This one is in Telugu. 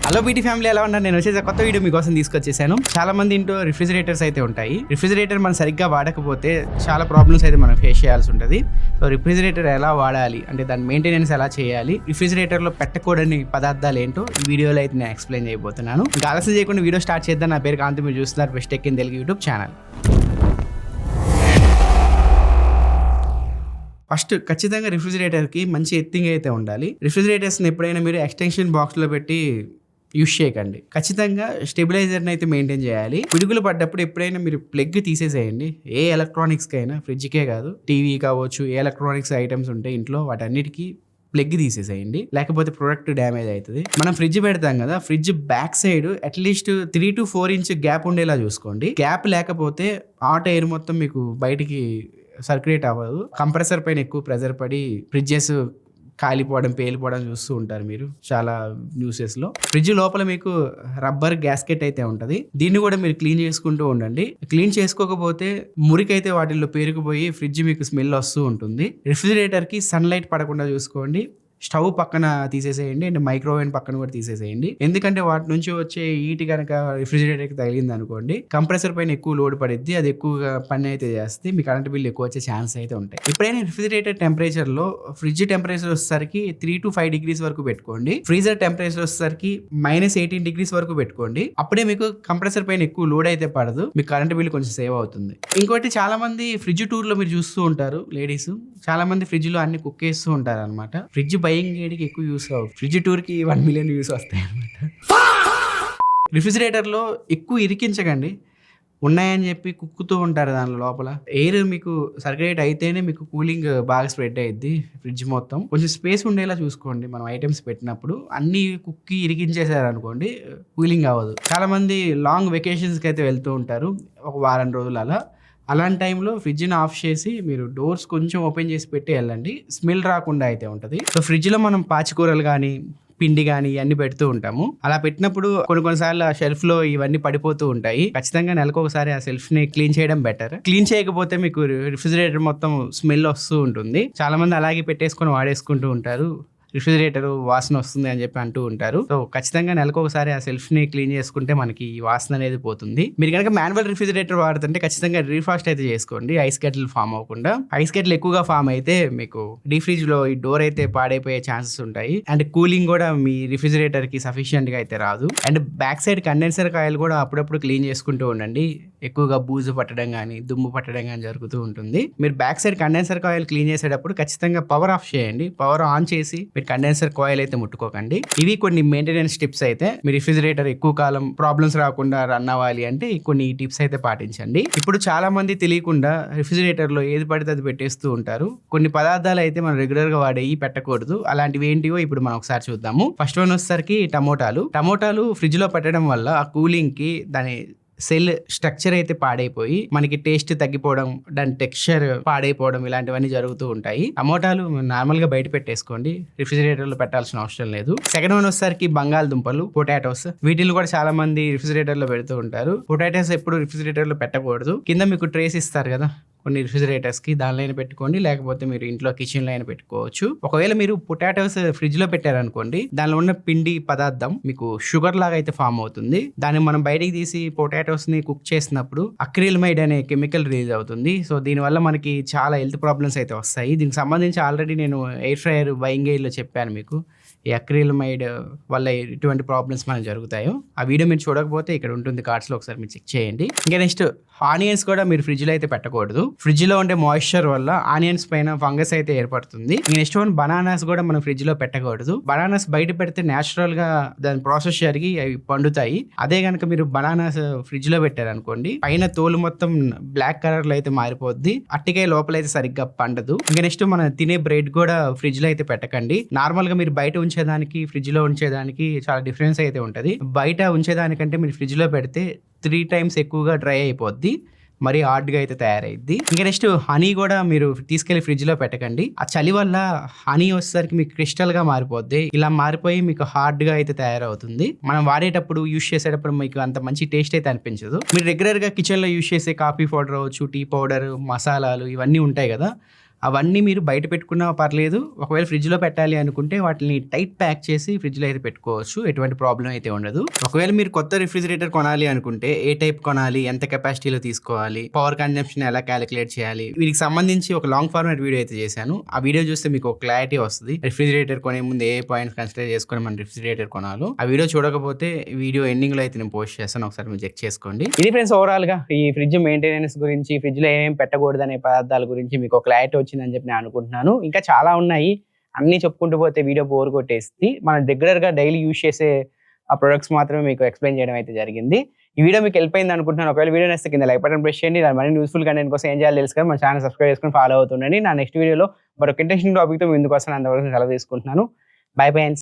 హలో బీటీ ఫ్యామిలీ, ఎలా ఉన్నారు? నేను వచ్చేసి కొత్త వీడియో మీకోసం తీసుకొచ్చేసాను. చాలా మంది ఇంట్లో రిఫ్రిజిరేటర్స్ అయితే ఉంటాయి. రిఫ్రిజిరేటర్ మనం సరిగ్గా వాడకపోతే చాలా ప్రాబ్లమ్స్ అయితే మనం ఫేస్ చేయాల్సి ఉంటుంది. సో రిఫ్రిజిరేటర్ ఎలా వాడాలి అంటే దాని మెయింటెనెన్స్ ఎలా చేయాలి, రిఫ్రిజిరేటర్ లో పెట్టకూడని పదార్థాలు ఏంటో ఈ వీడియోలో అయితే నేను ఎక్స్ప్లెయిన్ చేయబోతున్నాను. ఇంకా ఆలస్యం చేయకుండా వీడియో స్టార్ట్ చేద్దాం. నా పేరు కాంతి, మీరు చూస్తున్నారు best tech in Telugu YouTube channel. First ఖచ్చితంగా రిఫ్రిజిరేటర్కి మంచి ఎర్తింగ్ అయితే ఉండాలి. రిఫ్రిజిరేటర్స్ని ఎప్పుడైనా మీరు ఎక్స్టెన్షన్ బాక్స్లో పెట్టి యూస్ చేయకండి. ఖచ్చితంగా స్టెబిలైజర్ని అయితే మెయింటైన్ చేయాలి. పిడుగులు పడ్డప్పుడు ఎప్పుడైనా మీరు ప్లగ్ తీసేసేయండి. ఏ ఎలక్ట్రానిక్స్కి అయినా, ఫ్రిడ్జ్కే కాదు, టీవీ కావచ్చు, ఏ ఎలక్ట్రానిక్స్ ఐటమ్స్ ఉంటే ఇంట్లో వాటన్నిటికీ ప్లగ్ తీసేసేయండి, లేకపోతే ప్రొడక్ట్ డ్యామేజ్ అవుతుంది. మనం ఫ్రిడ్జ్ పెడతాం కదా, fridge back side at least 3 to 4 inch gap ఉండేలా చూసుకోండి. గ్యాప్ లేకపోతే హాట్ ఎయిర్ మొత్తం మీకు బయటికి సర్క్యులేట్ అవ్వదు. కంప్రెసర్ పైన ఎక్కువ ప్రెజర్ పడి ఫ్రిడ్జెస్ కాలిపోవడం, పేలిపోవడం చూస్తూ ఉంటారు మీరు చాలా న్యూసెస్లో. ఫ్రిడ్జ్ లోపల మీకు రబ్బర్ గ్యాస్కెట్ అయితే ఉంటుంది. దీన్ని కూడా మీరు క్లీన్ చేసుకుంటూ ఉండండి. క్లీన్ చేసుకోకపోతే మురికైతే వాటిల్లో పేరుకుపోయి ఫ్రిడ్జ్ మీకు స్మెల్ వస్తూ ఉంటుంది. రిఫ్రిజిరేటర్కి సన్లైట్ పడకుండా చూసుకోండి. స్టవ్ పక్కన తీసేసేయండి అండ్ మైక్రోవేవ్ పక్కన కూడా తీసేసేయండి. ఎందుకంటే వాటి నుంచి వచ్చే హీట్ కనుక రిఫ్రిజిరేటర్కి తగిలింది అనుకోండి, కంప్రెసర్ పైన ఎక్కువ లోడ్ పడిద్ది. అది ఎక్కువగా పని అయితే చేస్తే మీ కరెంట్ బిల్ ఎక్కువ వచ్చే ఛాన్స్ అయితే ఉంటాయి. ఎప్పుడైనా రిఫ్రిజిరేటర్ టెంపరేచర్లో ఫ్రిడ్జ్ టెంపరేచర్ వచ్చేసరికి 3 to 5 degrees వరకు పెట్టుకోండి. ఫ్రీజర్ టెంపరేచర్ వచ్చేసరికి -18 degrees వరకు పెట్టుకోండి. అప్పుడే మీకు కంప్రెసర్ పైన ఎక్కువ లోడ్ అయితే పడదు, మీకు కరెంట్ బిల్ కొంచెం సేవ్ అవుతుంది. ఇంకోటి, చాలా మంది ఫ్రిడ్జ్ టూర్లో మీరు చూస్తూ ఉంటారు లేడీస్, చాలా మంది ఫ్రిడ్జ్ లో అన్ని కుక్ చేస్తూ ఉంటారు అనమాట. ఫ్రిడ్జ్ బయింగ్ చేయడానికి ఎక్కువ యూస్ అవ్వదు, ఫ్రిడ్జ్ టూర్ కి 1 million వ్యూస్ వస్తాయి అనమాట. రిఫ్రిజిరేటర్ లో ఎక్కువ ఇరికించకండి. ఉన్నాయని చెప్పి కుక్కుతూ ఉంటారు దాని లోపల. ఎయిర్ మీకు సర్క్యులేట్ అయితేనే మీకు కూలింగ్ బాగా స్ప్రెడ్ అయ్యిద్ది. ఫ్రిడ్జ్ మొత్తం కొంచెం స్పేస్ ఉండేలా చూసుకోండి. మనం ఐటమ్స్ పెట్టినప్పుడు అన్ని కుక్కి ఇరికించేసారు అనుకోండి, కూలింగ్ అవ్వదు. చాలా మంది లాంగ్ వెకేషన్స్కి అయితే వెళ్తూ ఉంటారు, ఒక వారం రోజులు అలా. అలాంటి టైంలో ఫ్రిడ్జ్ని ఆఫ్ చేసి మీరు డోర్స్ కొంచెం ఓపెన్ చేసి పెట్టి వెళ్ళండి, స్మెల్ రాకుండా అయితే ఉంటుంది. సో ఫ్రిడ్జ్లో మనం పాచికూరలు కానీ, పిండి కానీ ఇవన్నీ పెడుతూ ఉంటాము. అలా పెట్టినప్పుడు కొన్నిసార్లు ఆ షెల్ఫ్ లో ఇవన్నీ పడిపోతూ ఉంటాయి. ఖచ్చితంగా నెలకు ఒకసారి ఆ షెల్ఫ్ ని క్లీన్ చేయడం బెటర్. క్లీన్ చేయకపోతే మీకు రిఫ్రిజిరేటర్ మొత్తం స్మెల్ వస్తూ ఉంటుంది. చాలా మంది అలాగే పెట్టేసుకొని వాడేసుకుంటూ ఉంటారు, రిఫ్రిజిరేటర్ వాసన వస్తుంది అని చెప్పి అంటూ ఉంటారు. సో ఖచ్చితంగా నెలకు ఒకసారి ఆ సెల్ఫ్ ని క్లీన్ చేసుకుంటే మనకి ఈ వాసన అనేది పోతుంది. మీరు కనుక మాన్యువల్ రిఫ్రిజిరేటర్ వాడుతుంటే ఖచ్చితంగా రీఫాస్ట్ అయితే చేసుకోండి, ఐస్ గడ్డలు ఫామ్ అవ్వకుండా. ఐస్ గడ్డలు ఎక్కువగా ఫామ్ అయితే మీకు డీ ఫ్రిడ్జ్ లో ఈ డోర్ అయితే పాడైపోయే ఛాన్సెస్ ఉంటాయి. అండ్ కూలింగ్ కూడా మీ రిఫ్రిజిరేటర్ కి సఫిషియెంట్ గా అయితే రాదు. And back side condenser coil కూడా అప్పుడప్పుడు క్లీన్ చేసుకుంటూ ఉండండి. ఎక్కువగా బూజు పట్టడం కానీ, దుమ్ము పట్టడం కానీ జరుగుతూ ఉంటుంది. మీరు back side condenser coil clean చేసేటప్పుడు ఖచ్చితంగా పవర్ ఆఫ్ చేయండి. పవర్ ఆన్ చేసి మీరు కండెన్సర్ కాయిల్ అయితే ముట్టుకోకండి. ఇవి కొన్ని మెయింటెనెన్స్ టిప్స్ అయితే. మీ రిఫ్రిజిరేటర్ ఎక్కువ కాలం ప్రాబ్లమ్స్ రాకుండా రన్ అవ్వాలి అంటే కొన్ని టిప్స్ అయితే పాటించండి. ఇప్పుడు చాలా మంది తెలియకుండా రిఫ్రిజిరేటర్ లో ఏది పడితే అది పెట్టేస్తూ ఉంటారు. కొన్ని పదార్థాలు అయితే మనం రెగ్యులర్ గా వాడేవి పెట్టకూడదు. అలాంటివి ఏంటివో ఇప్పుడు మనం ఒకసారి చూద్దాము. ఫస్ట్ వన్ వచ్చేసరికి టమోటాలు ఫ్రిడ్జ్ లో పెట్టడం వల్ల ఆ కూలింగ్ కి దాని సెల్ స్ట్రక్చర్ అయితే పాడైపోయి మనకి టేస్ట్ తగ్గిపోవడం, దాని టెక్స్చర్ పాడైపోవడం, ఇలాంటివన్నీ జరుగుతూ ఉంటాయి. టమోటాలు నార్మల్ గా బయట పెట్టేసుకోండి, రిఫ్రిజిరేటర్ లో పెట్టాల్సిన అవసరం లేదు. సెకండ్ వన్ వచ్చేసరికి బంగాళదుంపలు, పొటాటోస్. వీటిని కూడా చాలా మంది రిఫ్రిజిరేటర్ లో పెడుతూ ఉంటారు. పొటాటోస్ ఎప్పుడు రిఫ్రిజిరేటర్ లో పెట్టకూడదు. కింద మీకు ట్రేస్ ఇస్తారు కదా కొన్ని రిఫ్రిజిరేటర్స్ కి, దానిలో అయినా పెట్టుకోండి, లేకపోతే మీరు ఇంట్లో కిచెన్ లో అయినా పెట్టుకోవచ్చు. ఒకవేళ మీరు పొటాటోస్ ఫ్రిడ్జ్ లో పెట్టారనుకోండి, దానిలో ఉన్న పిండి పదార్థం మీకు షుగర్ లాగా అయితే ఫామ్ అవుతుంది. దాన్ని మనం బయటికి తీసి పొటాటోస్ ని కుక్ చేసినప్పుడు అక్రిలమైడ్ అనే కెమికల్ రిలీజ్ అవుతుంది. సో దీనివల్ల మనకి చాలా హెల్త్ ప్రాబ్లమ్స్ అయితే వస్తాయి. దీనికి సంబంధించి ఆల్రెడీ నేను ఎయిర్ ఫ్రైయర్ బయింగ్ ఎయిర్ లో చెప్పాను మీకు, ఈ అక్రిలమైడ్ వల్ల ఎటువంటి ప్రాబ్లమ్స్ మనకు జరుగుతాయో. ఆ వీడియో మీరు చూడకపోతే ఇక్కడ ఉంటుంది కార్డ్స్ లో, ఒకసారి మీరు చెక్ చేయండి. ఇంకా నెక్స్ట్, ఆనియన్స్ కూడా మీరు ఫ్రిడ్జ్ లో అయితే పెట్టకూడదు. ఫ్రిడ్జ్ లో ఉండే మాయిశ్చర్ వల్ల ఆనియన్స్ పైన ఫంగస్ అయితే ఏర్పడుతుంది. నెక్స్ట్ వన్, బనానాస్ కూడా మనం ఫ్రిడ్జ్ లో పెట్టకూడదు. బనానాస్ బయట పెడితే నేచురల్ గా దాని ప్రాసెస్ జరిగి అవి పండుతాయి. అదే కనుక మీరు బనానాస్ ఫ్రిడ్జ్ లో పెట్టారనుకోండి, పైన తోలు మొత్తం బ్లాక్ కలర్ లో అయితే మారిపోద్ది, అట్టికాయ లోపల అయితే సరిగ్గా పండదు. ఇంకా నెక్స్ట్, మనం తినే బ్రెడ్ కూడా ఫ్రిడ్జ్ లో అయితే పెట్టకండి. నార్మల్ గా మీరు బయట ఉంచేదానికి ఫ్రిడ్జ్ లో ఉంచేదానికి చాలా డిఫరెన్స్ అయితే ఉంటది. బయట ఉంచేదానికంటే మీరు ఫ్రిడ్జ్ లో పెడితే 3 times ఎక్కువగా డ్రై అయిపోద్ది, మరి హార్డ్గా అయితే తయారైద్ది. ఇంకా నెక్స్ట్, హనీ కూడా మీరు తీసుకెళ్లి ఫ్రిడ్జ్ లో పెట్టకండి. ఆ చలి వల్ల హనీ వచ్చేసరికి మీకు క్రిస్టల్ గా మారిపోద్ది. ఇలా మారిపోయి మీకు హార్డ్ గా అయితే తయారవుతుంది. మనం వాడేటప్పుడు, యూస్ చేసేటప్పుడు మీకు అంత మంచి టేస్ట్ అయితే అనిపించదు. మీరు రెగ్యులర్ గా కిచెన్ లో యూస్ చేసే కాఫీ పౌడర్ అవ్వచ్చు, టీ పౌడర్, మసాలాలు ఇవన్నీ ఉంటాయి కదా, అవన్నీ మీరు బయట పెట్టుకున్నా పర్లేదు. ఒకవేళ ఫ్రిడ్జ్‌లో పెట్టాలి అనుకుంటే వాటిని టైట్ ప్యాక్ చేసి ఫ్రిడ్జ్‌లో అయితే పెట్టుకోవచ్చు. ఎటువంటి ప్రాబ్లమ్ అయితే ఉండదు. ఒకవేళ మీరు కొత్త రిఫ్రిజిరేటర్ కొనాలి అనుకుంటే ఏ టైప్ కొనాలి? ఎంత కెపాసిటీలో తీసుకోవాలి? పవర్ కన్జంప్షన్ ఎలా కాలిక్యులేట్ చేయాలి? వీటికి సంబంధించి ఒక లాంగ్ ఫార్మాట్ వీడియో అయితే చేశాను. ఆ వీడియో చూస్తే మీకు ఒక క్లారిటీ వస్తది. రిఫ్రిజిరేటర్ కొనే ముందు ఏ పాయింట్స్ కన్సిడర్ చేసుకొని మనం రిఫ్రిజిరేటర్ కొనాలో. ఆ వీడియో చూడకపోతే వీడియో ఎండింగ్‌లో అయితే నేను పోస్ట్ చేస్తాను. ఒకసారి మీరు చెక్ చేసుకోండి. ఇది ఫ్రెండ్స్ ఓవరాల్‌గా ఈ ఫ్రిడ్జ్ మెయింటెనెన్స్ గురించి, ఫ్రిడ్జ్‌లో ఏమేమి పెట్టకూడదనే పదార్థాల గురించి మీకు ఒక క్లారిటీ వచ్చిందని చెప్పి నేను అనుకుంటున్నాను. ఇంకా చాలా ఉన్నాయి. అన్నీ చెప్పుకుంటూ పోతే వీడియో బోర్ కొట్టేస్తది. మనం రెగ్యులర్‌గా డైలీ యూజ్ చేసే ఆ ప్రొడక్ట్స్ మాత్రమే మీకు ఎక్స్‌ప్లెయిన్ చేయడం అయితే జరిగింది. ఈ వీడియో మీకు హెల్ప్ అయింది అనుకుంటున్నాను. ఒకవేళ వీడియో నచ్చితే కింద లైక్ బటన్ ప్రెస్ చేయండి. దాని మరిన్ని యూజ్‌ఫుల్ కంటెంట్ కోసం ఏం చేయాలో తెలుసు కదా, మన ఛానల్ సబ్స్క్రైబ్ చేసుకొని ఫాలో అవుతుండండి. నా నెక్స్ట్ వీడియోలో మరొక ఇంట్రెస్టింగ్ టాపిక్‌తో మీ ముందుకు వస్తాను. అంతవరకు సెలవు తీసుకుంటున్నాను. By by.